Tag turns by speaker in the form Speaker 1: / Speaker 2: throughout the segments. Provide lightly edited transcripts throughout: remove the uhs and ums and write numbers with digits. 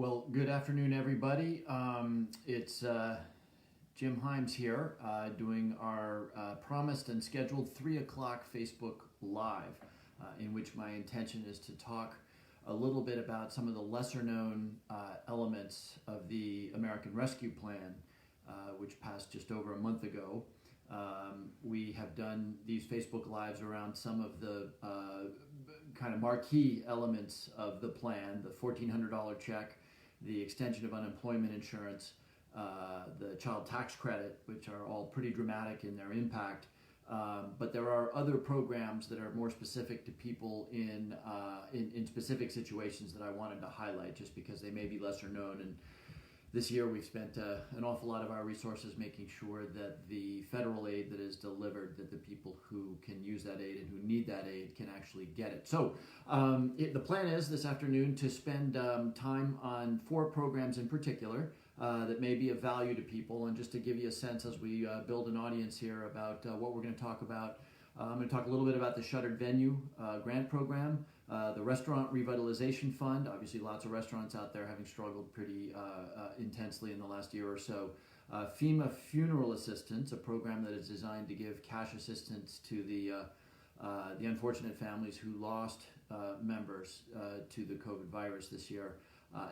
Speaker 1: Well, good afternoon, everybody. It's Jim Himes here doing our promised and scheduled 3 o'clock Facebook Live, in which my intention is to talk a little bit about some of the lesser known elements of the American Rescue Plan, which passed just over a month ago. We have done these Facebook Lives around some of the kind of marquee elements of the plan: the $1,400 check, the extension of unemployment insurance, the child tax credit, which are all pretty dramatic in their impact. But there are other programs that are more specific to people in specific situations that I wanted to highlight, just because they may be lesser known. And this year we've spent an awful lot of our resources making sure that the federal aid that is delivered, that the people who can use that aid and who need that aid can actually get it. So the plan is this afternoon to spend time on 4 programs in particular that may be of value to people. And just to give you a sense as we build an audience here about what we're going to talk about, I'm going to talk a little bit about the Shuttered Venue Grant Program, the Restaurant Revitalization Fund. Obviously, lots of restaurants out there having struggled pretty intensely in the last year or so. FEMA Funeral Assistance, a program that is designed to give cash assistance to the unfortunate families who lost members to the COVID virus this year.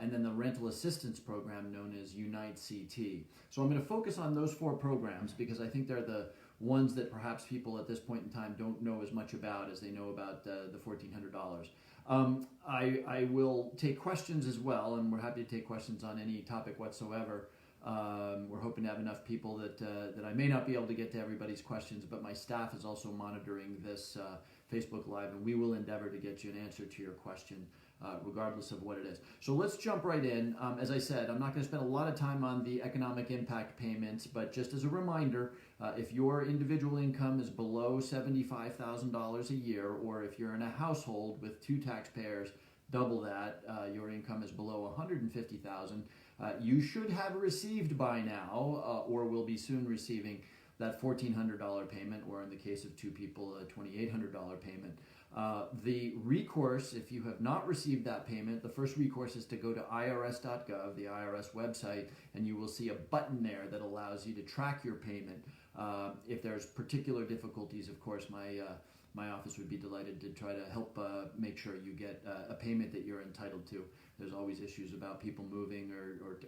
Speaker 1: And then the Rental Assistance Program known as Unite CT. So I'm going to focus on those 4 programs because I think they're the ones that perhaps people at this point in time don't know as much about as they know about the $1,400. I will take questions as well, and we're happy to take questions on any topic whatsoever. We're hoping to have enough people that I may not be able to get to everybody's questions, but my staff is also monitoring this Facebook Live, and we will endeavor to get you an answer to your question regardless of what it is. So let's jump right in. As I said, I'm not going to spend a lot of time on the economic impact payments, but just as a reminder, if your individual income is below $75,000 a year, or if you're in a household with 2 taxpayers, double that, your income is below $150,000, you should have received by now, or will be soon receiving, that $1,400 payment, or in the case of 2 people, a $2,800 payment. The recourse, if you have not received that payment, the first recourse is to go to irs.gov, the IRS website, and you will see a button there that allows you to track your payment. If there's particular difficulties, of course, my office would be delighted to try to help make sure you get a payment that you're entitled to. There's always issues about people moving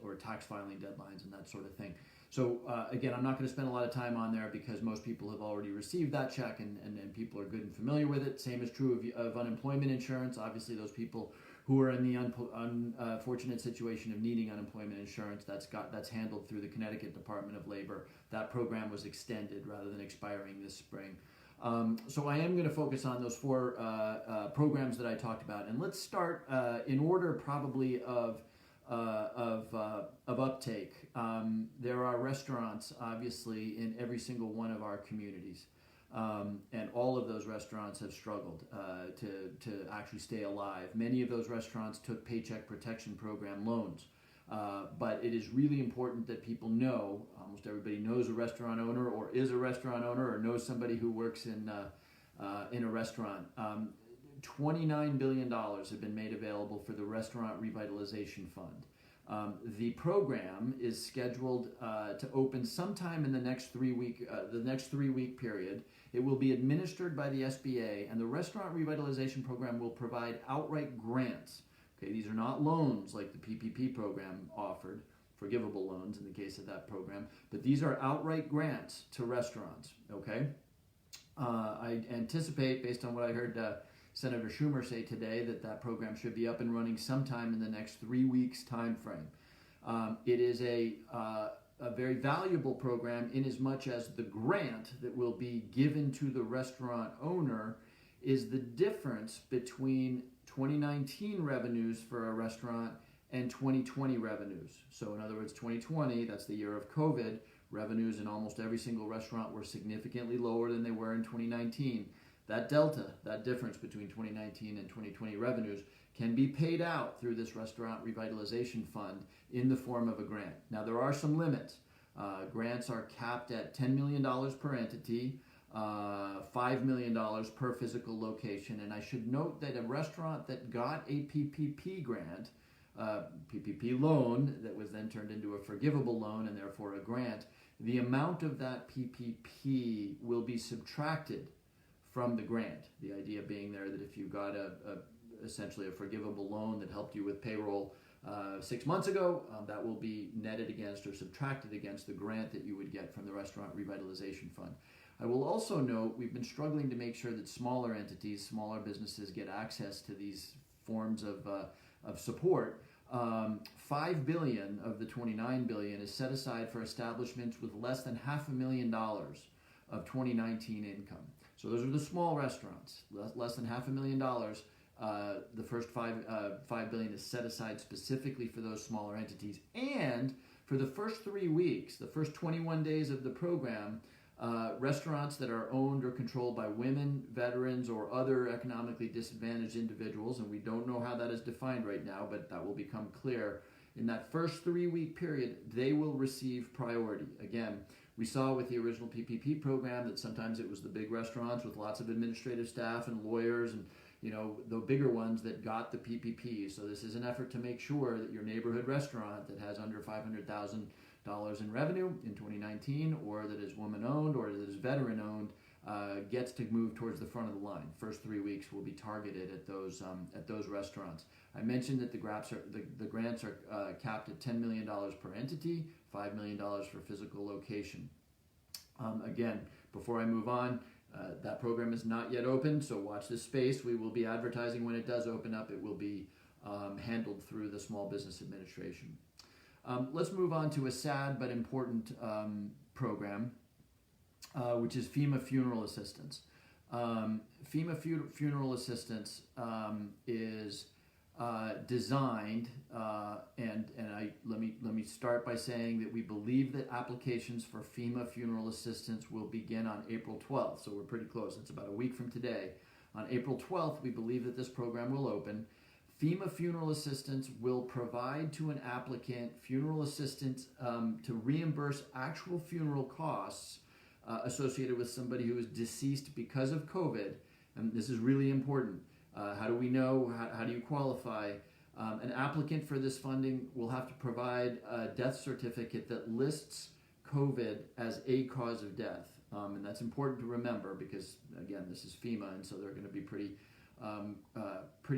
Speaker 1: or tax filing deadlines and that sort of thing. So again, I'm not going to spend a lot of time on there because most people have already received that check and people are good and familiar with it. Same is true of unemployment insurance. Obviously, those people who are in the unfortunate situation of needing unemployment insurance, that's handled through the Connecticut Department of Labor. That program was extended rather than expiring this spring. So I am going to focus on those 4 programs that I talked about, and let's start in order probably of uptake. There are restaurants, obviously, in every single one of our communities, and all of those restaurants have struggled to actually stay alive. Many of those restaurants took Paycheck Protection Program loans. But it is really important that people know, almost everybody knows a restaurant owner or is a restaurant owner or knows somebody who works in a restaurant. $29 billion have been made available for the Restaurant Revitalization Fund. The program is scheduled to open sometime in the next 3-week period. It will be administered by the SBA, and the Restaurant Revitalization Program will provide outright grants. Okay, these are not loans like the PPP program offered, forgivable loans in the case of that program, but these are outright grants to restaurants. Okay, I anticipate, based on what I heard Senator Schumer say today, that program should be up and running sometime in the next 3 weeks time frame. It is a very valuable program in as much as the grant that will be given to the restaurant owner is the difference between 2019 revenues for a restaurant and 2020 revenues. So in other words, 2020, that's the year of COVID, revenues in almost every single restaurant were significantly lower than they were in 2019. That delta, that difference between 2019 and 2020 revenues can be paid out through this Restaurant Revitalization Fund in the form of a grant. Now, there are some limits. Grants are capped at $10 million per entity. $5 million per physical location. And I should note that a restaurant that got a PPP grant PPP loan that was then turned into a forgivable loan and therefore a grant, the amount of that PPP will be subtracted from the grant. The idea being there that if you got essentially a forgivable loan that helped you with payroll 6 months ago, that will be netted against or subtracted against the grant that you would get from the Restaurant Revitalization Fund. I will also note we've been struggling to make sure that smaller entities, smaller businesses get access to these forms of support. $5 billion of the $29 billion is set aside for establishments with less than $500,000 of 2019 income. So those are the small restaurants, less than $500,000. The first $5 billion is set aside specifically for those smaller entities. And for the first 3 weeks, the first 21 days of the program, restaurants that are owned or controlled by women, veterans, or other economically disadvantaged individuals, and we don't know how that is defined right now, but that will become clear. In that first 3-week period, they will receive priority. Again, we saw with the original PPP program that sometimes it was the big restaurants with lots of administrative staff and lawyers and the bigger ones that got the PPP. So this is an effort to make sure that your neighborhood restaurant that has under $500,000 in revenue in 2019, or that is woman-owned, or that is veteran-owned, gets to move towards the front of the line. First 3 weeks will be targeted at those restaurants. I mentioned that the grants are capped at $10 million per entity, $5 million for physical location. Again, before I move on, that program is not yet open, so watch this space. We will be advertising when it does open up. It will be handled through the Small Business Administration. Let's move on to a sad but important program, which is FEMA Funeral Assistance. FEMA Funeral Assistance is designed, let me start by saying that we believe that applications for FEMA Funeral Assistance will begin on April 12th, so we're pretty close. It's about a week from today. On April 12th, we believe that this program will open. FEMA Funeral Assistance will provide to an applicant funeral assistance to reimburse actual funeral costs associated with somebody who is deceased because of COVID. And this is really important. How do we know? How do you qualify? An applicant for this funding will have to provide a death certificate that lists COVID as a cause of death. And that's important to remember because, again, this is FEMA, and so they're going to be pretty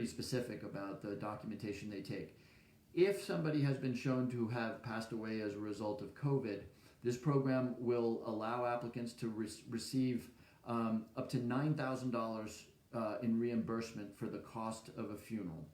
Speaker 1: specific about the documentation they take. If somebody has been shown to have passed away as a result of COVID, this program will allow applicants to receive up to $9,000 in reimbursement for the cost of a funeral.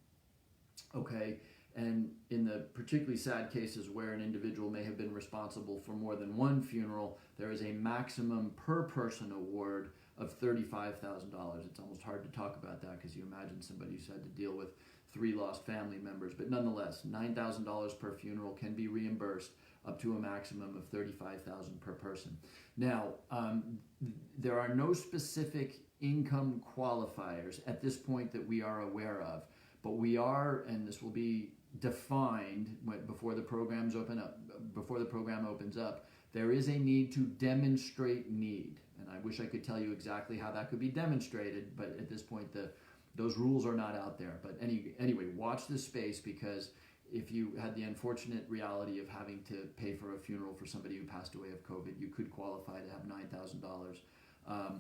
Speaker 1: Okay, and in the particularly sad cases where an individual may have been responsible for more than one funeral, there is a maximum per person award of $35,000. It's almost hard to talk about that because you imagine somebody who's had to deal with 3 lost family members, but nonetheless, $9,000 per funeral can be reimbursed up to a maximum of $35,000 per person. Now, there are no specific income qualifiers at this point that we are aware of, but we are, and this will be defined before the programs open up. Before the program opens up, there is a need to demonstrate need, and I wish I could tell you exactly how that could be demonstrated, but at this point, those rules are not out there. But anyway, watch this space, because if you had the unfortunate reality of having to pay for a funeral for somebody who passed away of COVID, you could qualify to have $9,000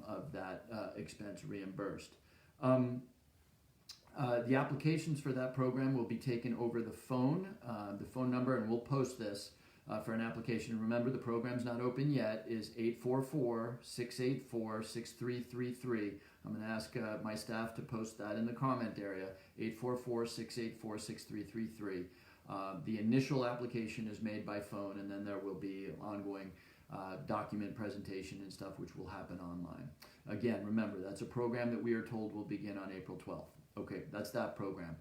Speaker 1: of that expense reimbursed. The applications for that program will be taken over the phone number, and we'll post this for an application. Remember, the program's not open yet, is 844-684-6333. I'm going to ask my staff to post that in the comment area, 844-684-6333. The initial application is made by phone, and then there will be ongoing document presentation and stuff which will happen online. Again, remember, that's a program that we are told will begin on April 12th. Okay, that's that program.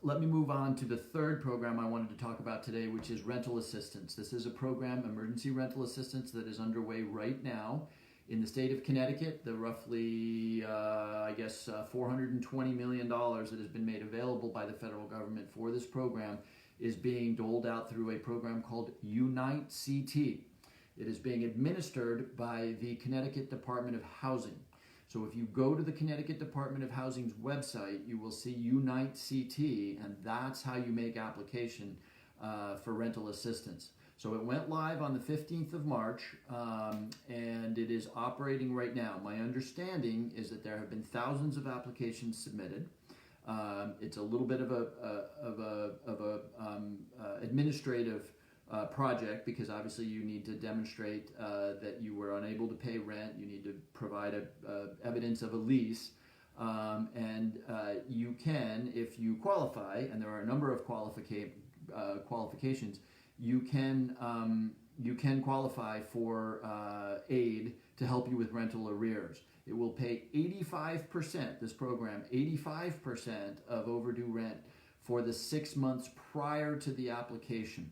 Speaker 1: Let me move on to the third program I wanted to talk about today, which is rental assistance. This is a program, emergency rental assistance, that is underway right now in the state of Connecticut. The roughly, $420 million that has been made available by the federal government for this program is being doled out through a program called Unite CT. It is being administered by the Connecticut Department of Housing. So if you go to the Connecticut Department of Housing's website, you will see Unite CT, and that's how you make application for rental assistance. So it went live on the 15th of March, and it is operating right now. My understanding is that there have been thousands of applications submitted. It's a little bit of a administrative project, because obviously you need to demonstrate that you were unable to pay rent. You need to provide evidence of a lease, and you can, if you qualify, and there are a number of qualifications. You can qualify for aid to help you with rental arrears. It will pay 85%, this program, 85% of overdue rent for the 6 months prior to the application.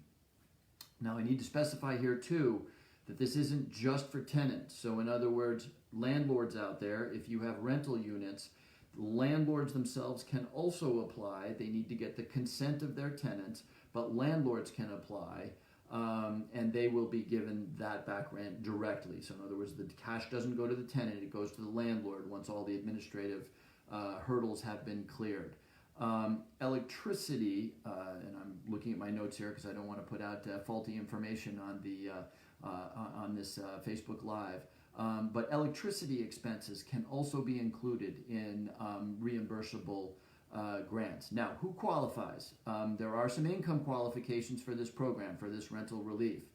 Speaker 1: Now, I need to specify here, too, that this isn't just for tenants. So, in other words, landlords out there, if you have rental units, landlords themselves can also apply. They need to get the consent of their tenants, but landlords can apply, and they will be given that back rent directly. So in other words, the cash doesn't go to the tenant, it goes to the landlord once all the administrative hurdles have been cleared. Electricity, and I'm looking at my notes here because I don't want to put out faulty information on this Facebook Live. But electricity expenses can also be included in reimbursable grants. Now, who qualifies? There are some income qualifications for this program, for this rental relief.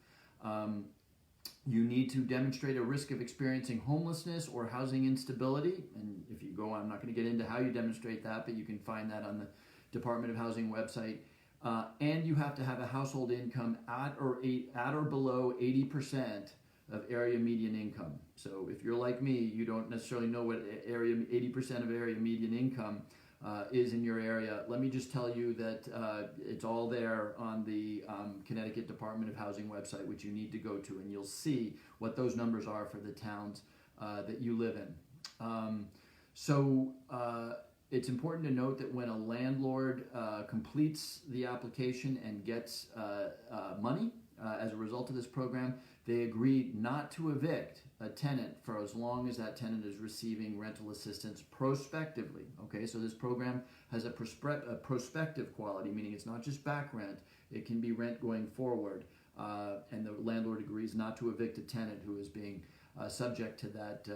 Speaker 1: You need to demonstrate a risk of experiencing homelessness or housing instability. And if you go, I'm not going to get into how you demonstrate that, but you can find that on the Department of Housing website. And you have to have a household income at or below 80% of area median income. So if you're like me, you don't necessarily know what 80% of area median income is in your area. Let me just tell you that it's all there on the Connecticut Department of Housing website, which you need to go to, and you'll see what those numbers are for the towns that you live in. It's important to note that when a landlord completes the application and gets money as a result of this program, they agree not to evict a tenant for as long as that tenant is receiving rental assistance prospectively. Okay, so this program has a prospective quality, meaning it's not just back rent, it can be rent going forward, and the landlord agrees not to evict a tenant who is being subject to that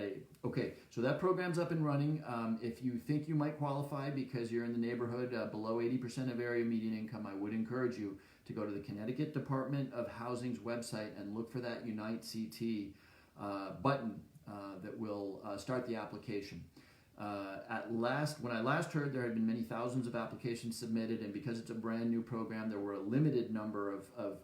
Speaker 1: aid. Okay, so that program's up and running. If you think you might qualify because you're in the neighborhood below 80% of area median income, I would encourage you to go to the Connecticut Department of Housing's website and look for that Unite CT button that will start the application. When I last heard, there had been many thousands of applications submitted, and because it's a brand new program, there were a limited number of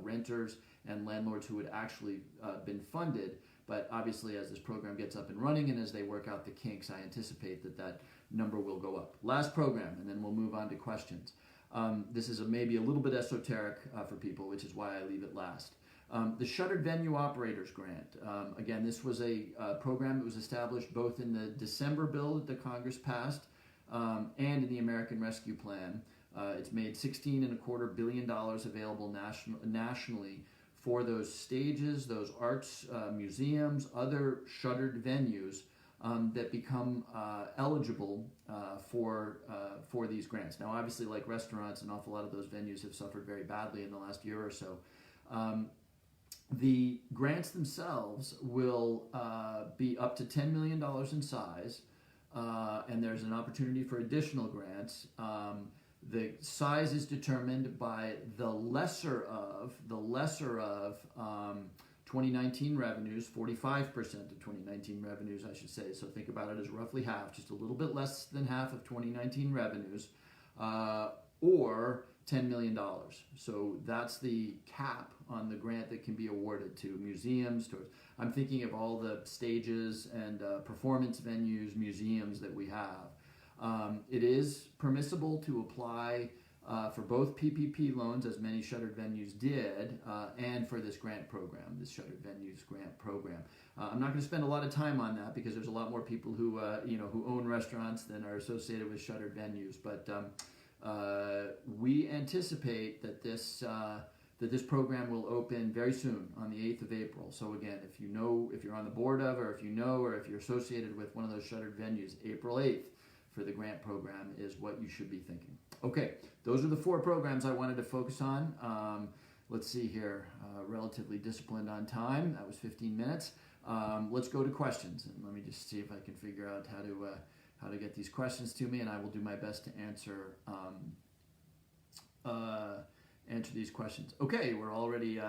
Speaker 1: renters and landlords who had actually been funded. But obviously, as this program gets up and running and as they work out the kinks, I anticipate that number will go up. Last program, and then we'll move on to questions. This is maybe a little bit esoteric for people, which is why I leave it last. The Shuttered Venue Operators Grant. Again, this was a program that was established both in the December bill that the Congress passed and in the American Rescue Plan. It's made $16.25 billion available nationally for those stages, those arts museums, other shuttered venues that become eligible for these grants. Now, obviously, like restaurants, an awful lot of those venues have suffered very badly in the last year or so. The grants themselves will be up to $10 million in size, and there's an opportunity for additional grants. The size is determined by the lesser of 2019 revenues, 45% of 2019 revenues, I should say. So think about it as roughly half, just a little bit less than half of 2019 revenues, or $10 million. So that's the cap on the grant that can be awarded to museums. I'm thinking of all the stages and performance venues, museums that we have. It is permissible to apply for both PPP loans, as many shuttered venues did, and for this grant program, this Shuttered Venues Grant Program. I'm not going to spend a lot of time on that because there's a lot more people who own restaurants than are associated with shuttered venues. But we anticipate that this that this program will open very soon on the 8th of April. So again, if you're on the board of, or if you're associated with one of those shuttered venues, April 8th for the grant program is what you should be thinking. Okay, those are the 4 programs I wanted to focus on. Let's see here, relatively disciplined on time. That was 15 minutes. Let's go to questions, and let me just see if I can figure out how to get these questions to me, and I will do my best to answer these questions. Okay, we're already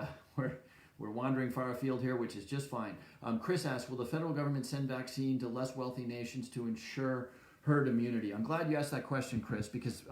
Speaker 1: we're wandering far afield here, which is just fine. Chris asks, will the federal government send vaccine to less wealthy nations to ensure herd immunity? I'm glad you asked that question, Chris, because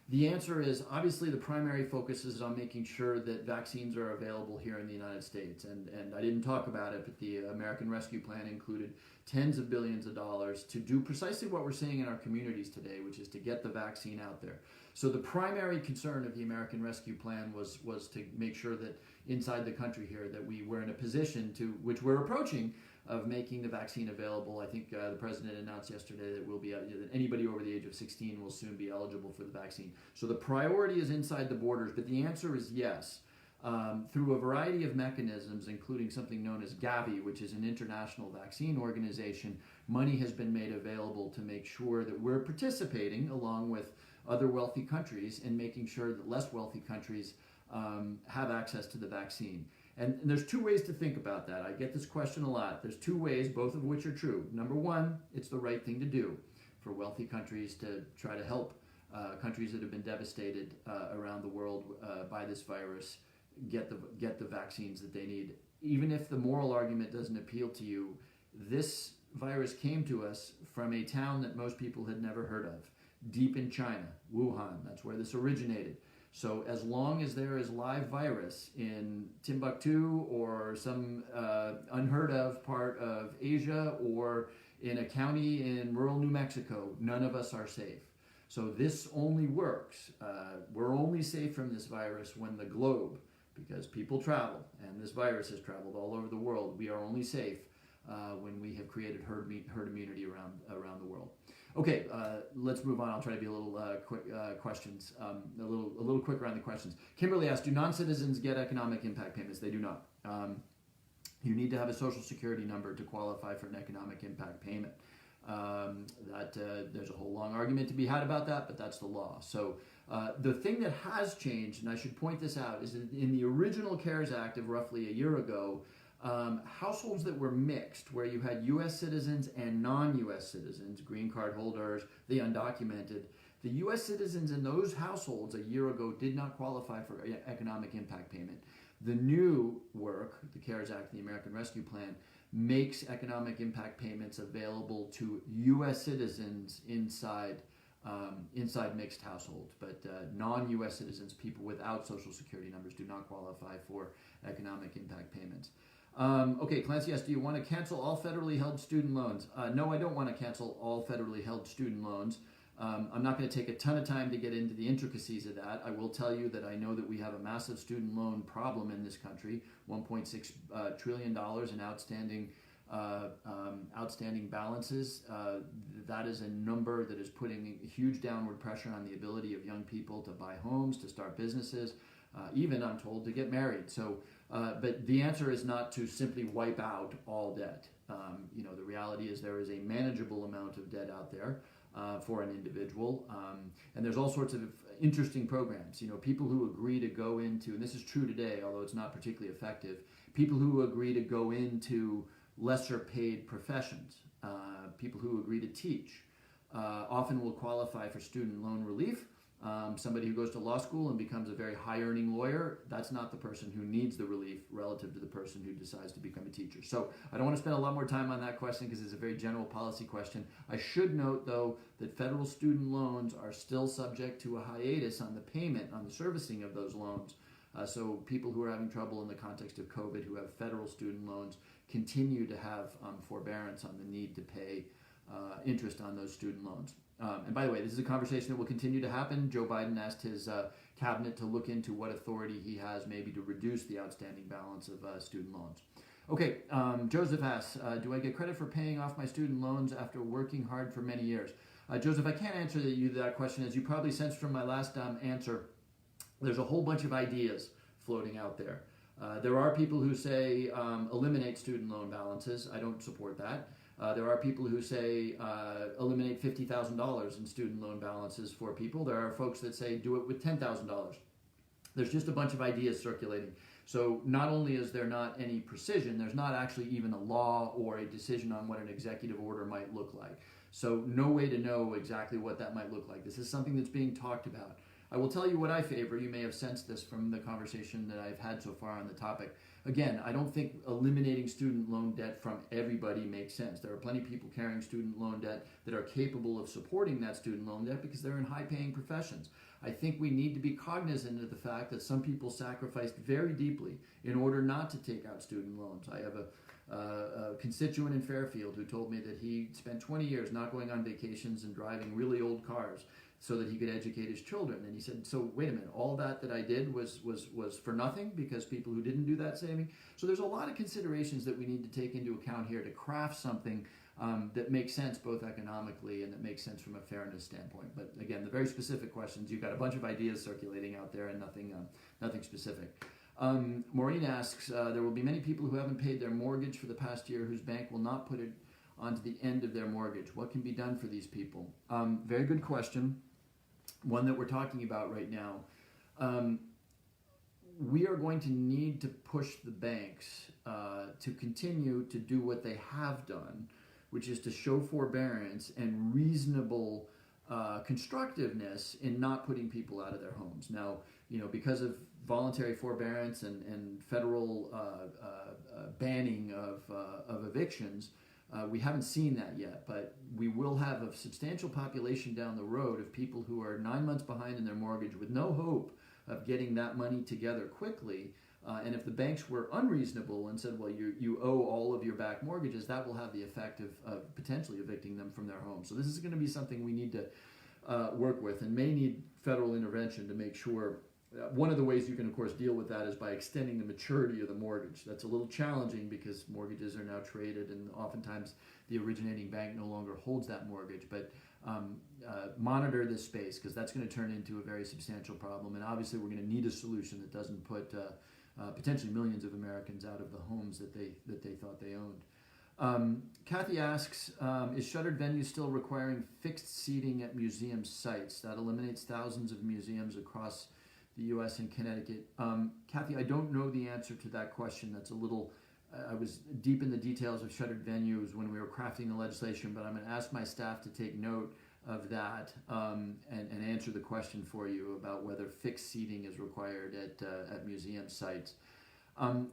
Speaker 1: the answer is obviously the primary focus is on making sure that vaccines are available here in the United States. And I didn't talk about it, but the American Rescue Plan included tens of billions of dollars to do precisely what we're seeing in our communities today, which is to get the vaccine out there. So the primary concern of the American Rescue Plan was to make sure that inside the country here that we were in a position to, which we're approaching, of making the vaccine available. I think the president announced yesterday that that anybody over the age of 16 will soon be eligible for the vaccine. So the priority is inside the borders, but the answer is yes. Through a variety of mechanisms, including something known as Gavi, which is an international vaccine organization, money has been made available to make sure that we're participating along with other wealthy countries in making sure that less wealthy countries have access to the vaccine. And there's 2 ways to think about that. I get this question a lot. There's 2 ways, both of which are true. Number 1, it's the right thing to do for wealthy countries to try to help countries that have been devastated around the world by this virus get the vaccines that they need. Even if the moral argument doesn't appeal to you, this virus came to us from a town that most people had never heard of, deep in China, Wuhan. That's where this originated. So as long as there is live virus in Timbuktu or some unheard of part of Asia or in a county in rural New Mexico, none of us are safe. So this only works. We're only safe from this virus when the globe, because people travel and this virus has traveled all over the world, we are only safe when we have created herd immunity around the world. Okay, let's move on. I'll try to be a little quick questions, a little quicker on the questions. Kimberly asked, do non-citizens get economic impact payments? They do not. You need to have a Social Security number to qualify for an economic impact payment. There's a whole long argument to be had about that, but that's the law. So the thing that has changed, and I should point this out, is that in the original CARES Act of roughly a year ago, households that were mixed, where you had U.S. citizens and non-U.S. citizens, green card holders, the undocumented, the U.S. citizens in those households a year ago did not qualify for economic impact payment. The new work, the CARES Act, the American Rescue Plan, makes economic impact payments available to U.S. citizens inside mixed households, but non-U.S. citizens, people without Social Security numbers, do not qualify for economic impact payments. Okay, Clancy asks, do you want to cancel all federally held student loans? No, I don't want to cancel all federally held student loans. I'm not going to take a ton of time to get into the intricacies of that. I will tell you that I know that we have a massive student loan problem in this country, $1.6 trillion in outstanding balances. That is a number that is putting huge downward pressure on the ability of young people to buy homes, to start businesses, even, I'm told, to get married. So, but the answer is not to simply wipe out all debt. The reality is there is a manageable amount of debt out there for an individual, and there's all sorts of interesting programs. People who agree to go into, and this is true today, although it's not particularly effective, people who agree to go into lesser paid professions, people who agree to teach, often will qualify for student loan relief. Somebody who goes to law school and becomes a very high-earning lawyer, that's not the person who needs the relief relative to the person who decides to become a teacher. So I don't want to spend a lot more time on that question because it's a very general policy question. I should note, though, that federal student loans are still subject to a hiatus on the payment, on the servicing of those loans. So people who are having trouble in the context of COVID who have federal student loans continue to have forbearance on the need to pay interest on those student loans. And by the way, this is a conversation that will continue to happen. Joe Biden asked his cabinet to look into what authority he has maybe to reduce the outstanding balance of student loans. Okay, Joseph asks, do I get credit for paying off my student loans after working hard for many years? Joseph, I can't answer you that question. As you probably sensed from my last answer, there's a whole bunch of ideas floating out there. There are people who say eliminate student loan balances. I don't support that. There are people who say eliminate $50,000 in student loan balances for people. There are folks that say do it with $10,000. There's just a bunch of ideas circulating. So not only is there not any precision, there's not actually even a law or a decision on what an executive order might look like. So no way to know exactly what that might look like. This is something that's being talked about. I will tell you what I favor. You may have sensed this from the conversation that I've had so far on the topic. Again, I don't think eliminating student loan debt from everybody makes sense. There are plenty of people carrying student loan debt that are capable of supporting that student loan debt because they're in high-paying professions. I think we need to be cognizant of the fact that some people sacrificed very deeply in order not to take out student loans. I have a constituent in Fairfield who told me that he spent 20 years not going on vacations and driving really old cars so that he could educate his children. And he said, so wait a minute, all that I did was for nothing because people who didn't do that saving? So there's a lot of considerations that we need to take into account here to craft something that makes sense both economically and that makes sense from a fairness standpoint. But again, the very specific questions, you've got a bunch of ideas circulating out there and nothing specific. Maureen asks, there will be many people who haven't paid their mortgage for the past year whose bank will not put it onto the end of their mortgage. What can be done for these people? Very good question. One that we're talking about right now. We are going to need to push the banks to continue to do what they have done, which is to show forbearance and reasonable constructiveness in not putting people out of their homes. Now, because of voluntary forbearance and federal banning of evictions, we haven't seen that yet, but we will have a substantial population down the road of people who are 9 months behind in their mortgage with no hope of getting that money together quickly. And if the banks were unreasonable and said, well, you owe all of your back mortgages, that will have the effect of potentially evicting them from their homes. So this is going to be something we need to work with and may need federal intervention to make sure. One of the ways you can, of course, deal with that is by extending the maturity of the mortgage. That's a little challenging because mortgages are now traded and oftentimes the originating bank no longer holds that mortgage. But monitor this space because that's going to turn into a very substantial problem. And obviously we're going to need a solution that doesn't put potentially millions of Americans out of the homes that they thought they owned. Kathy asks, is shuttered venues still requiring fixed seating at museum sites? That eliminates thousands of museums across the U.S. and Connecticut. Kathy, I don't know the answer to that question. That's a little, I was deep in the details of shuttered venues when we were crafting the legislation, but I'm going to ask my staff to take note of that and answer the question for you about whether fixed seating is required at museum sites.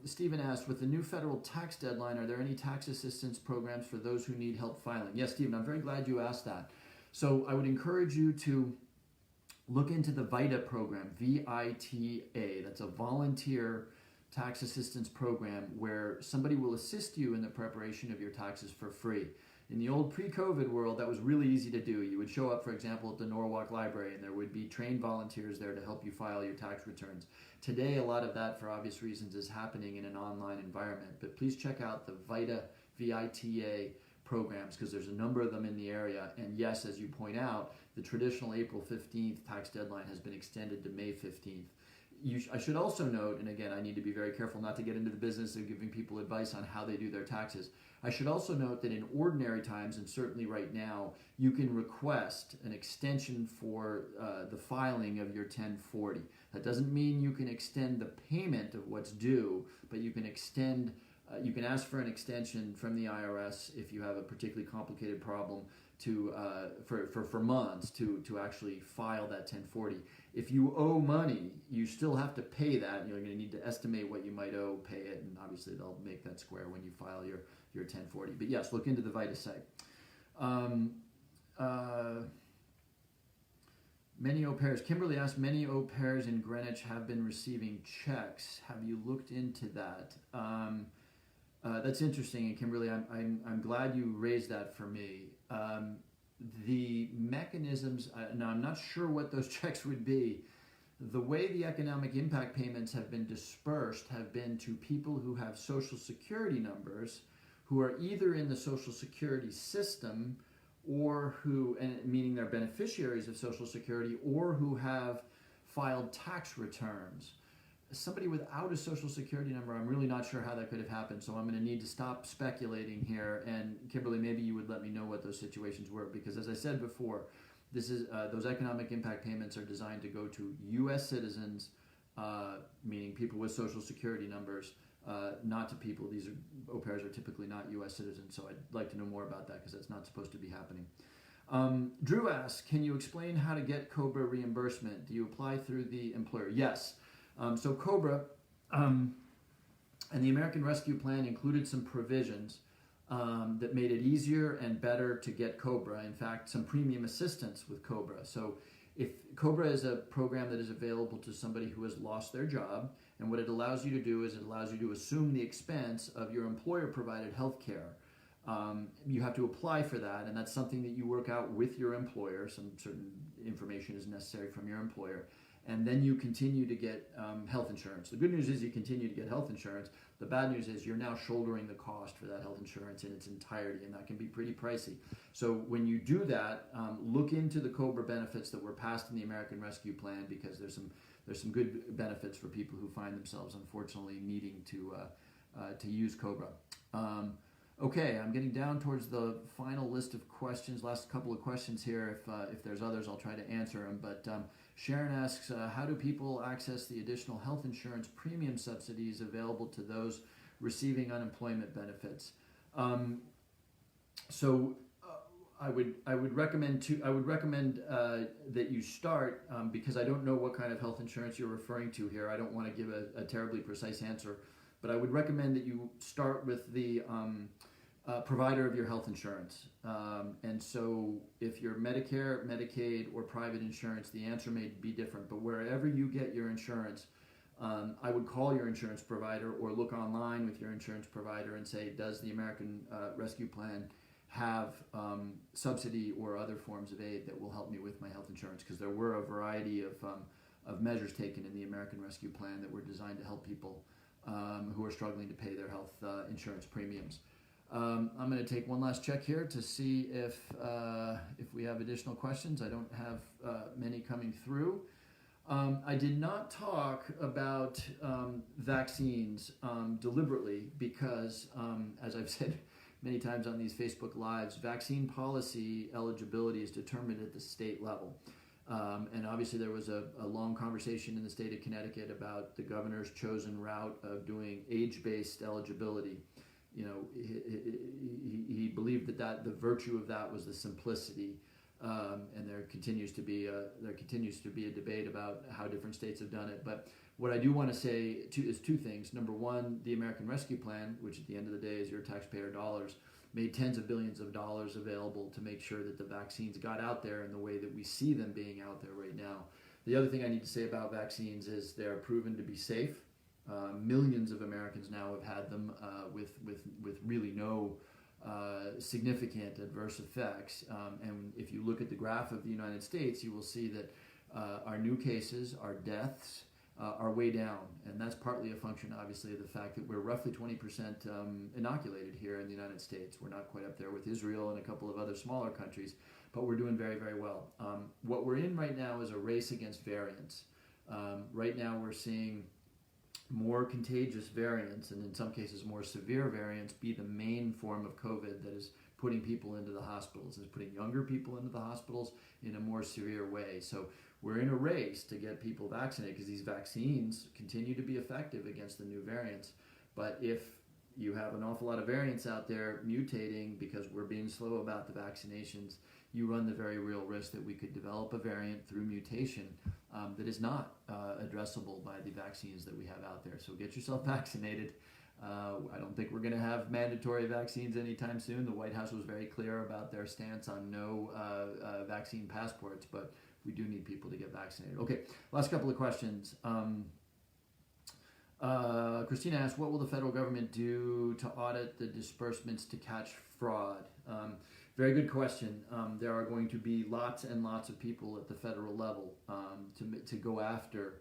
Speaker 1: Stephen asked, with the new federal tax deadline, are there any tax assistance programs for those who need help filing? Yes, Stephen, I'm very glad you asked that. So I would encourage you to look into the VITA program, VITA. That's a volunteer tax assistance program where somebody will assist you in the preparation of your taxes for free. In the old pre-COVID world, that was really easy to do. You would show up, for example, at the Norwalk Library, and there would be trained volunteers there to help you file your tax returns. Today, a lot of that, for obvious reasons, is happening in an online environment. But please check out the VITA, V-I-T-A programs because there's a number of them in the area. And yes, as you point out, the traditional April 15th tax deadline has been extended to May 15th. I should also note, and again, I need to be very careful not to get into the business of giving people advice on how they do their taxes. I should also note that in ordinary times, and certainly right now, you can request an extension for the filing of your 1040. That doesn't mean you can extend the payment of what's due, but you can extend. You can ask for an extension from the IRS if you have a particularly complicated problem for months to actually file that 1040. If you owe money, you still have to pay that. You're going to need to estimate what you might owe, pay it, and obviously they'll make that square when you file your 1040. But yes, look into the VITA site. Many au pairs. Kimberly asked, many au pairs in Greenwich have been receiving checks. Have you looked into that? That's interesting, and Kimberly, I'm glad you raised that for me. The mechanisms, now I'm not sure what those checks would be. The way the economic impact payments have been dispersed have been to people who have Social Security numbers, who are either in the Social Security system or who, and meaning they're beneficiaries of Social Security, or who have filed tax returns. somebody without a social security number, I'm really not sure how that could have happened. So I'm going to need to stop speculating here. And Kimberly, maybe you would let me know what those situations were, because as I said before, this is those economic impact payments are designed to go to U.S. citizens, meaning people with social security numbers, not to people. These are au pairs are typically not U.S. citizens. So I'd like to know more about that, because that's not supposed to be happening. Drew asks, can you explain how to get Cobra reimbursement? Do you apply through the employer? Yes. So Cobra and the American Rescue Plan included some provisions that made it easier and better to get Cobra. In fact, some premium assistance with Cobra. So if Cobra is a program that is available to somebody who has lost their job, and what it allows you to do is it allows you to assume the expense of your employer-provided health care. You have to apply for that, and that's something that you work out with your employer. Some certain information is necessary from your employer. And then you continue to get health insurance. The good news is you continue to get health insurance. The bad news is you're now shouldering the cost for that health insurance in its entirety, and that can be pretty pricey. So when you do that, look into the Cobra benefits that were passed in the American Rescue Plan, because there's some good benefits for people who find themselves unfortunately needing to use Cobra. Okay, I'm getting down towards the final list of questions. Last couple of questions here. If there's others, I'll try to answer them. But Sharon asks, how do people access the additional health insurance premium subsidies available to those receiving unemployment benefits? I would recommend that you start, because I don't know what kind of health insurance you're referring to here. I don't want to give a terribly precise answer, but I would recommend that you start with the provider of your health insurance. And so if you're Medicare, Medicaid, or private insurance, the answer may be different. But wherever you get your insurance, I would call your insurance provider or look online with your insurance provider and say, does the American Rescue Plan have subsidy or other forms of aid that will help me with my health insurance? Because there were a variety of measures taken in the American Rescue Plan that were designed to help people who are struggling to pay their health insurance premiums. I'm going to take one last check here to see if we have additional questions. I don't have many coming through. I did not talk about vaccines deliberately because, as I've said many times on these Facebook Lives, vaccine policy eligibility is determined at the state level. And obviously there was a long conversation in the state of Connecticut about the governor's chosen route of doing age-based eligibility. You know, he believed that the virtue of that was the simplicity, and there continues to be a debate about how different states have done it. But what I do want to say is two things. Number one, the American Rescue Plan, which at the end of the day is your taxpayer dollars, made tens of billions of dollars available to make sure that the vaccines got out there in the way that we see them being out there right now. The other thing I need to say about vaccines is they're proven to be safe. Millions of Americans now have had them with really no significant adverse effects. And if you look at the graph of the United States, you will see that our new cases, our deaths, are way down. And that's partly a function, obviously, of the fact that we're roughly 20% inoculated here in the United States. We're not quite up there with Israel and a couple of other smaller countries, but we're doing very, very well. What we're in right now is a race against variants. Right now we're seeing more contagious variants, and in some cases more severe variants, be the main form of COVID that is putting people into the hospitals, is putting younger people into the hospitals in a more severe way. So we're in a race to get people vaccinated because these vaccines continue to be effective against the new variants. But if you have an awful lot of variants out there mutating because we're being slow about the vaccinations, you run the very real risk that we could develop a variant through mutation that is not addressable by the vaccines that we have out there. So get yourself vaccinated. I don't think we're going to have mandatory vaccines anytime soon. The White House was very clear about their stance on no vaccine passports, but we do need people to get vaccinated. Okay, last couple of questions. Christina asked, what will the federal government do to audit the disbursements to catch fraud? Very good question. There are going to be lots and lots of people at the federal level to go after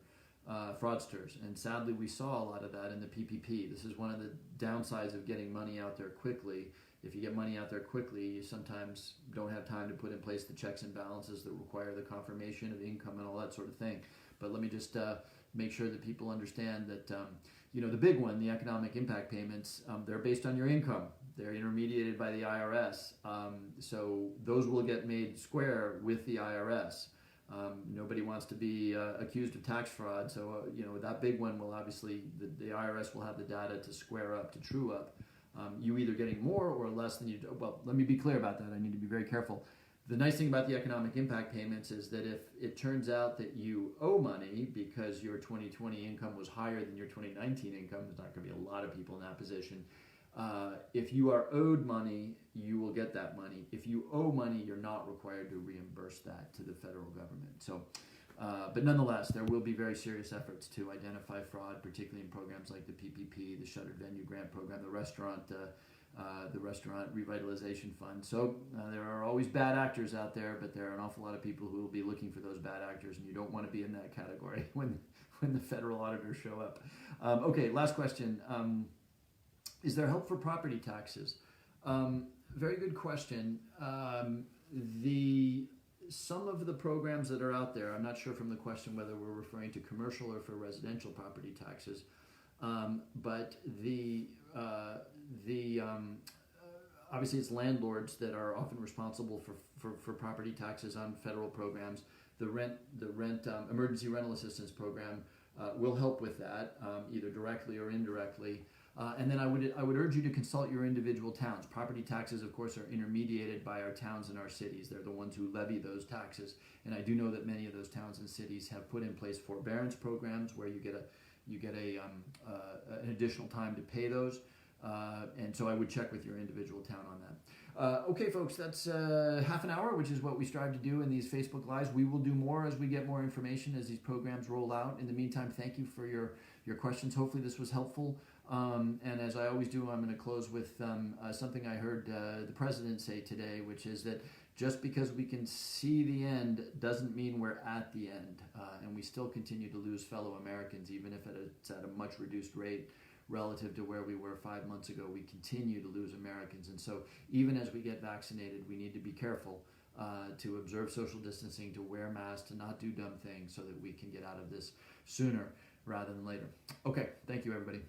Speaker 1: fraudsters. And sadly, we saw a lot of that in the PPP. This is one of the downsides of getting money out there quickly. If you get money out there quickly, you sometimes don't have time to put in place the checks and balances that require the confirmation of income and all that sort of thing. But let me just make sure that people understand that, the big one, the economic impact payments, they're based on your income. They're intermediated by the IRS. So those will get made square with the IRS. Nobody wants to be accused of tax fraud. So, that big one will obviously, the IRS will have the data to square up, to true up. You either getting more or less than you do. Well, let me be clear about that. I need to be very careful. The nice thing about the economic impact payments is that if it turns out that you owe money because your 2020 income was higher than your 2019 income, there's not going to be a lot of people in that position. If you are owed money, you will get that money. If you owe money, you're not required to reimburse that to the federal government. So, but nonetheless, there will be very serious efforts to identify fraud, particularly in programs like the PPP, the Shuttered Venue Grant Program, the Restaurant Revitalization Fund. So there are always bad actors out there, but there are an awful lot of people who will be looking for those bad actors, and you don't want to be in that category when the federal auditors show up. Okay, last question. Is there help for property taxes? Very good question. Some of the programs that are out there, I'm not sure from the question whether we're referring to commercial or for residential property taxes, but obviously it's landlords that are often responsible for property taxes on federal programs. The rent emergency rental assistance program will help with that, either directly or indirectly. And then I would urge you to consult your individual towns. Property taxes, of course, are intermediated by our towns and our cities. They're the ones who levy those taxes. And I do know that many of those towns and cities have put in place forbearance programs where you get an additional time to pay those. And so I would check with your individual town on that. Okay, folks, that's half an hour, which is what we strive to do in these Facebook Lives. We will do more as we get more information as these programs roll out. In the meantime, thank you for your questions. Hopefully this was helpful. And as I always do, I'm going to close with something I heard the president say today, which is that just because we can see the end doesn't mean we're at the end. And we still continue to lose fellow Americans, even if it's at a much reduced rate relative to where we were 5 months ago. We continue to lose Americans. And so even as we get vaccinated, we need to be careful to observe social distancing, to wear masks, to not do dumb things so that we can get out of this sooner rather than later. Okay, thank you, everybody.